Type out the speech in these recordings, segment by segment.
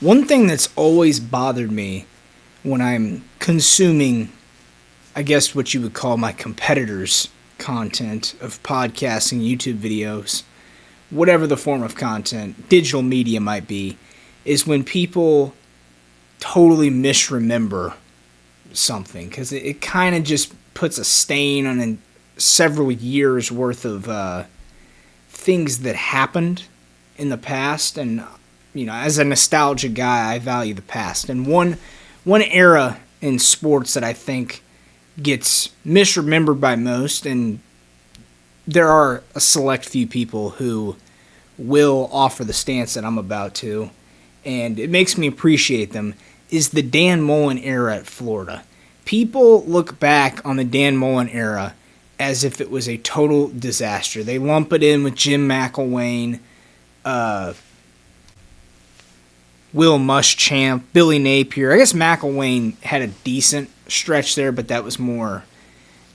One thing that's always bothered me when I'm consuming, I guess what you would call my competitors' content of podcasting, YouTube videos, whatever the form of content, digital media might be, is when people totally misremember something. Because it kind of just puts a stain on several years worth of things that happened in the past. And, as a nostalgia guy, I value the past. And one era in sports that I think gets misremembered by most, and there are a select few people who will offer the stance that I'm about to, and it makes me appreciate them, is the Dan Mullen era at Florida. People look back on the Dan Mullen era as if it was a total disaster. They lump it in with Jim McElwain, Will Muschamp, Billy Napier. I guess McElwain had a decent stretch there, but that was more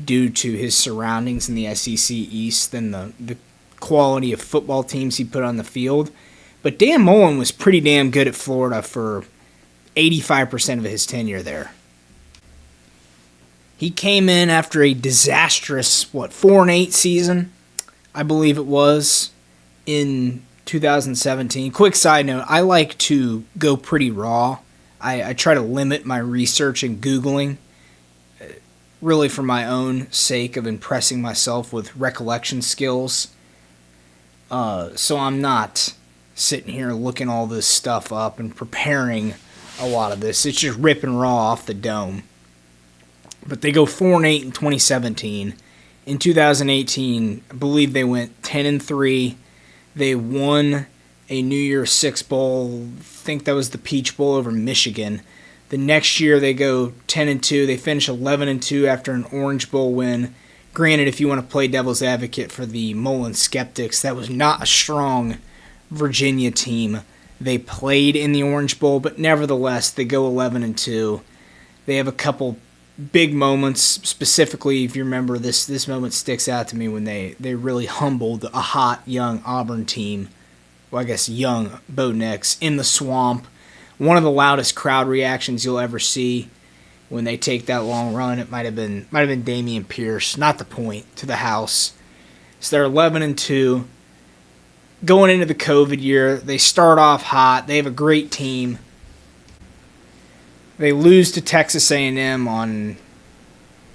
due to his surroundings in the SEC East than the quality of football teams he put on the field. But Dan Mullen was pretty damn good at Florida for 85% of his tenure there. He came in after a disastrous, 4-8 season, I believe it was, in 2017. Quick side note, I like to go pretty raw. I try to limit my research and Googling, really for my own sake of impressing myself with recollection skills. So I'm not sitting here looking all this stuff up and preparing a lot of this. It's just ripping raw off the dome. But they go 4-8 in 2017. In 2018, I believe they went 10-3. They won a New Year's Six Bowl. I think that was the Peach Bowl over Michigan. The next year they go 10-2. They finish 11-2 after an Orange Bowl win. Granted, if you want to play devil's advocate for the Mullen skeptics, that was not a strong Virginia team. They played in the Orange Bowl, but nevertheless, they go 11-2. They have a couple big moments. Specifically, if you remember, this moment sticks out to me when they really humbled a hot, young Auburn team. Well, I guess young Bo Nix in the swamp. One of the loudest crowd reactions you'll ever see when they take that long run. It might have been Dameon Pierce, not the point, to the house. So they're 11-2. Going into the COVID year, they start off hot. They have a great team. They lose to Texas A&M on,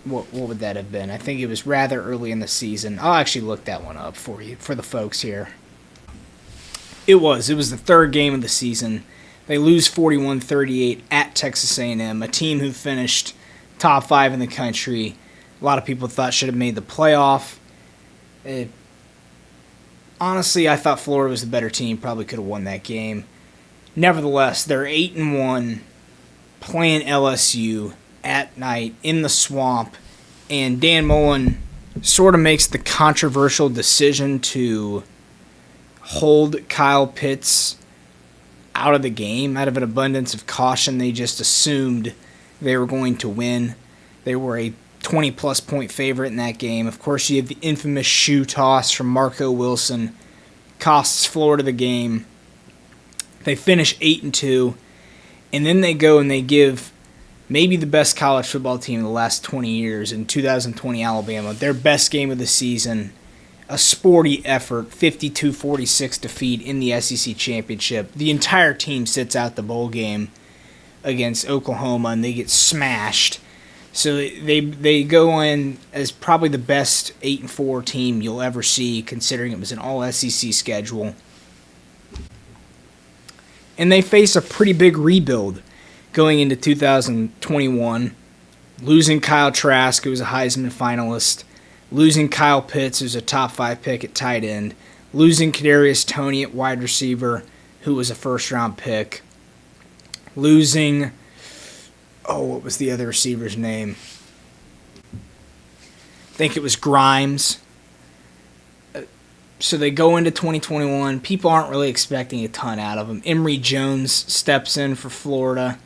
what would that have been? I think it was rather early in the season. I'll actually look that one up for you, for the folks here. It was the third game of the season. They lose 41-38 at Texas A&M, a team who finished top 5 in the country. A lot of people thought should have made the playoff. Honestly, I thought Florida was the better team, probably could have won that game. Nevertheless, they're 8-1, playing LSU at night in the swamp, and Dan Mullen sort of makes the controversial decision to hold Kyle Pitts out of the game. Out of an abundance of caution, they just assumed they were going to win. They were a 20-plus point favorite in that game. Of course, you have the infamous shoe toss from Marco Wilson. Costs Florida the game. They finish 8-2, and then they go and they give maybe the best college football team in the last 20 years in 2020 Alabama their best game of the season. A sporty effort, 52-46 defeat in the SEC Championship. The entire team sits out the bowl game against Oklahoma, and they get smashed. So they go in as probably the best 8-4 team you'll ever see, considering it was an all-SEC schedule. And they face a pretty big rebuild going into 2021, losing Kyle Trask, who was a Heisman finalist, losing Kyle Pitts, who's a top 5 pick at tight end, losing Kadarius Toney at wide receiver, who was a first-round pick, losing, what was the other receiver's name? I think it was Grimes. So they go into 2021. People aren't really expecting a ton out of them. Emory Jones steps in for Florida.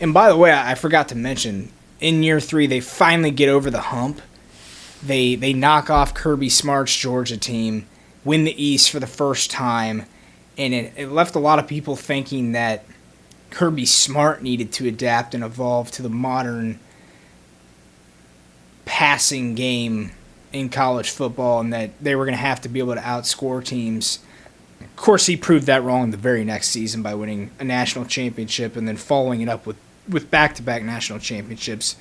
And by the way, I forgot to mention, in year 3, they finally get over the hump. They knock off Kirby Smart's Georgia team, win the East for the first time, And it left a lot of people thinking that Kirby Smart needed to adapt and evolve to the modern passing game in college football, and that they were going to have to be able to outscore teams. Of course, he proved that wrong the very next season by winning a national championship and then following it up with back-to-back national championships.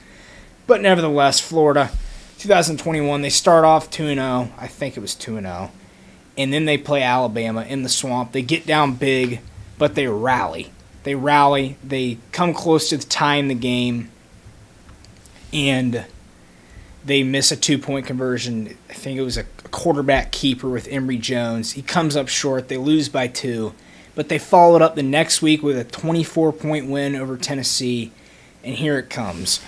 But nevertheless, Florida, 2021, they start off 2-0. I think it was 2-0. And then they play Alabama in the swamp. They get down big, but they rally. They come close to tying the game, and they miss a 2-point conversion. I think it was a quarterback keeper with Emory Jones. He comes up short. They lose by 2. But they followed up the next week with a 24-point win over Tennessee. And here it comes,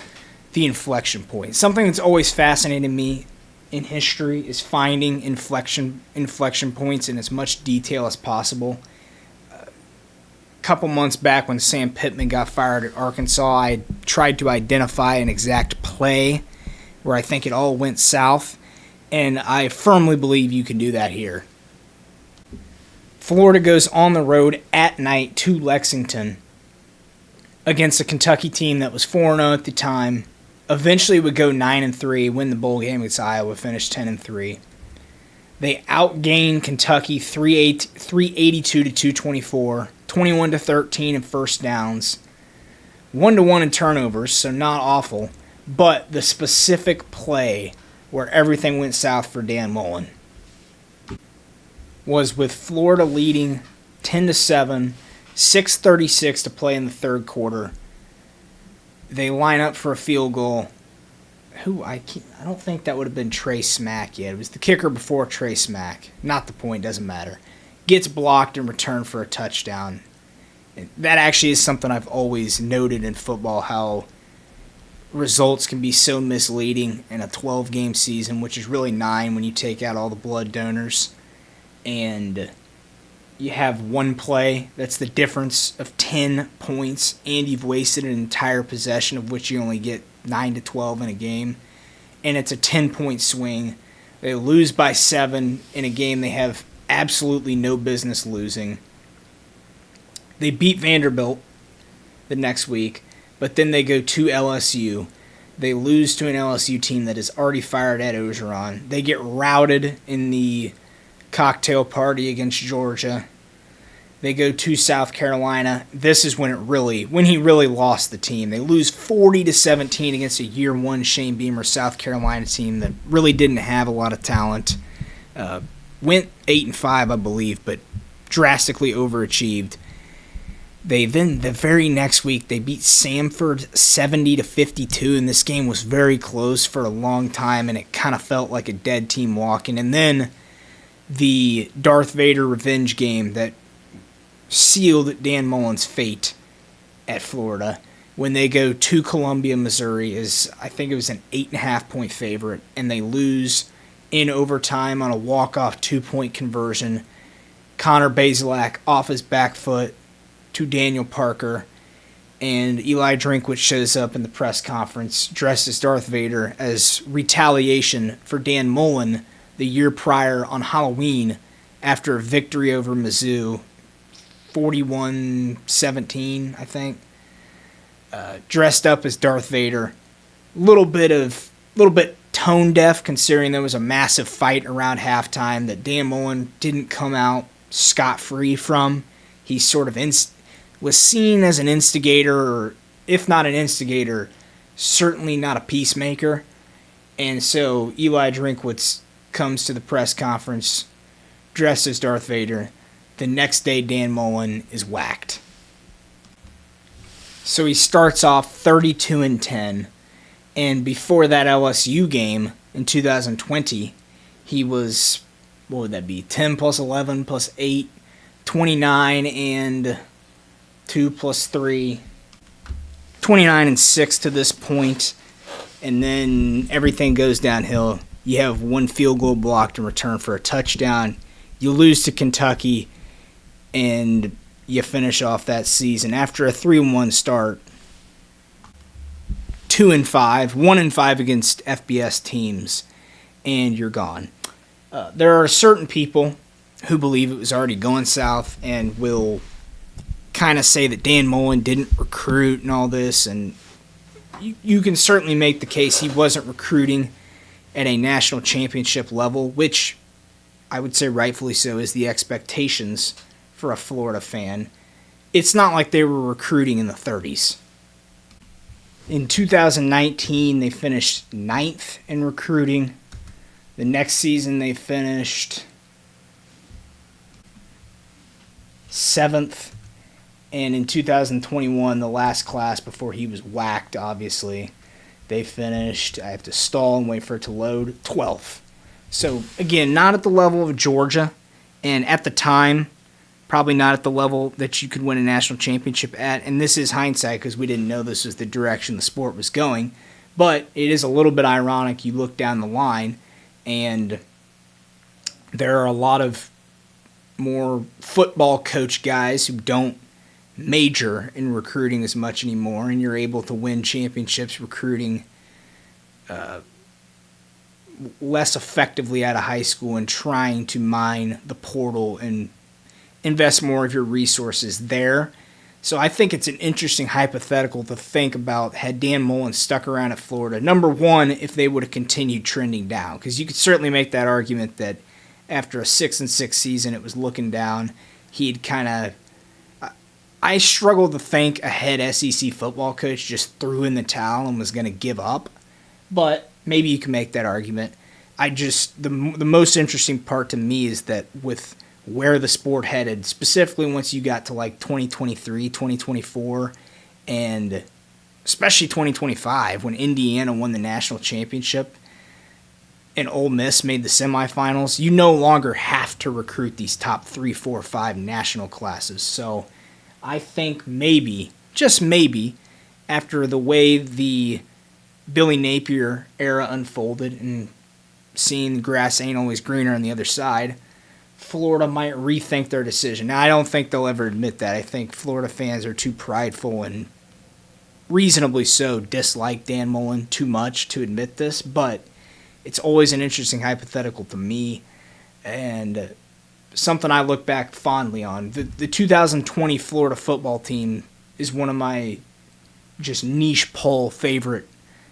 the inflection point. Something that's always fascinated me in history is finding inflection points in as much detail as possible. A couple months back when Sam Pittman got fired at Arkansas, I tried to identify an exact play where I think it all went south, and I firmly believe you can do that here. Florida goes on the road at night to Lexington against a Kentucky team that was 4-0 at the time, eventually would go 9-3, win the bowl game against Iowa, finish 10-3. They outgained Kentucky 382 to 224, 21-13 in first downs, 1-1 in turnovers, so not awful. But the specific play where everything went south for Dan Mullen was with Florida leading 10-7, 6:36 to play in the third quarter. They line up for a field goal. I don't think that would have been Trey Smack yet. It was the kicker before Trey Smack. Not the point, doesn't matter. Gets blocked in return for a touchdown. That actually is something I've always noted in football, how results can be so misleading in a 12-game season, which is really 9 when you take out all the blood donors. And you have one play that's the difference of 10 points, and you've wasted an entire possession of which you only get 9 to 12 in a game. And it's a 10-point swing. They lose by 7 in a game they have absolutely no business losing. They beat Vanderbilt the next week, but then they go to LSU. They lose to an LSU team that is already fired Ed Orgeron. They get routed in the cocktail party against Georgia. They go to South Carolina. This is when he really lost the team. They lose 40-17 against a year one Shane Beamer South Carolina team that really didn't have a lot of talent. Went 8-5, I believe, but drastically overachieved. They then, the very next week, they beat Samford 70-52, and this game was very close for a long time, and it kind of felt like a dead team walking. And then the Darth Vader revenge game that sealed Dan Mullen's fate at Florida when they go to Columbia, Missouri, I think it was an 8.5-point favorite, and they lose in overtime on a walk-off 2-point conversion. Connor Bazelak off his back foot to Daniel Parker, and Eli Drinkwitz shows up in the press conference dressed as Darth Vader as retaliation for Dan Mullen the year prior on Halloween after a victory over Mizzou, 41-17, I think. Dressed up as Darth Vader. Little bit tone deaf considering there was a massive fight around halftime that Dan Mullen didn't come out scot-free from. He sort of was seen as an instigator, or if not an instigator, certainly not a peacemaker. And so Eli Drinkwitz comes to the press conference dressed as Darth Vader. The next day, Dan Mullen is whacked. So he starts off 32-10, and before that LSU game in 2020, he was, 10 plus 11 plus 8, 29 and 2 plus 3, 29 and 6 to this point, and then everything goes downhill. You have one field goal blocked in return for a touchdown. You lose to Kentucky, and you finish off that season after a 3-1 start. 2-5, 1-5 against FBS teams, and you're gone. There are certain people who believe it was already going south and will kind of say that Dan Mullen didn't recruit and all this. And you can certainly make the case he wasn't recruiting at a national championship level, which I would say rightfully so is the expectations for a Florida fan. It's not like they were recruiting in the 30s. In 2019, they finished 9th in recruiting. The next season, they finished 7th. And in 2021, the last class before he was whacked, obviously, they finished, I have to stall and wait for it to load, 12th. So, again, not at the level of Georgia. And at the time, probably not at the level that you could win a national championship at. And this is hindsight because we didn't know this was the direction the sport was going. But it is a little bit ironic. You look down the line, and there are a lot of more football coach guys who don't major in recruiting as much anymore, and you're able to win championships recruiting less effectively out of high school and trying to mine the portal and invest more of your resources there. So I think it's an interesting hypothetical to think about had Dan Mullen stuck around at Florida. Number one, if they would have continued trending down, because you could certainly make that argument that after a 6-6 season, it was looking down. He'd kind of, I struggle to think a head SEC football coach just threw in the towel and was going to give up, but maybe you can make that argument. The most interesting part to me is that with where the sport headed, specifically once you got to like 2023, 2024, and especially 2025 when Indiana won the national championship and Ole Miss made the semifinals, you no longer have to recruit these top 3, 4, 5 national classes. So I think maybe, just maybe, after the way the Billy Napier era unfolded and seeing the grass ain't always greener on the other side, Florida might rethink their decision. Now, I don't think they'll ever admit that. I think Florida fans are too prideful and reasonably so dislike Dan Mullen too much to admit this, but it's always an interesting hypothetical to me and something I look back fondly on. The 2020 Florida football team is one of my just niche poll favorite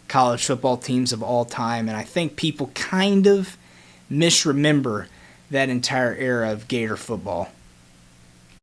college football teams of all time, and I think people kind of misremember that entire era of Gator football.